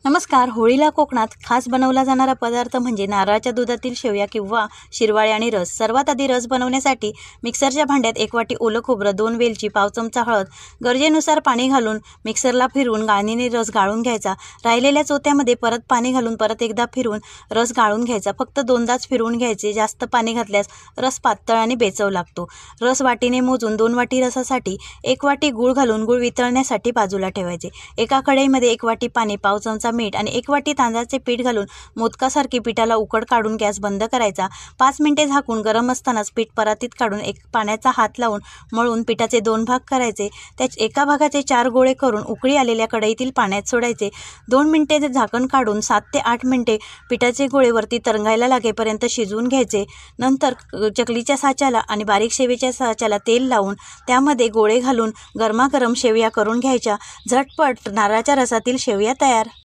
नमस्कार. होळीला कोकणात खास बनवला जाणारा पदार्थ म्हणजे नारळाच्या दुधातील शेवया किंवा शिरवाळे आणि रस. सर्वात आधी रस बनवण्यासाठी मिक्सरच्या भांड्यात 1 वाटी ओलं खोबरं, 2 वेलची, पाव चमचा हळद, गरजेनुसार पाणी घालून मिक्सरला फिरवून गाळणीने रस गाळून घ्यायचा. राहिलेल्या चोत्यामध्ये परत पाणी घालून परत एकदा फिरवून रस गाळून घ्यायचा. फक्त 2दाच फिरवून घ्यायचे. जास्त पाणी घातल्यास रस पातळ आणि बेचव लागतो. रस वाटीने मोजून 2 वाटी रसासाठी 1 वाटी गूळ घालून गूळ वितळण्यासाठी बाजूला ठेवायचे. एका कढईमध्ये 1 वाटी पाणी, पाव चमचा मीठ आणि 1 वाटी तांदळाचे पीठ घालून मोदकासारखी पिठाला उकड काढून गॅस बंद करायचा. 5 मिनिटे झाकून गरम असतानाच पीठ परातीत काढून एक पाण्याचा हात लावून मळून पिठाचे 2 भाग करायचे. त्याच्या एका भागाचे 4 गोळे करून उकळी आलेल्या कढईतील पाण्यात सोडायचे. 2 मिनिटे झाकण काढून 7 ते 8 मिनिटे पिठाचे गोळे वरती तरंगायला लागेपर्यंत शिजवून घ्यायचे. नंतर चकलीच्या साच्याला आणि बारीक शेवेच्या साच्याला तेल लावून त्यामध्ये गोळे घालून गरमागरम शेवया करून घ्यायच्या. झटपट नारळाच्या रसातील शेवया तयार.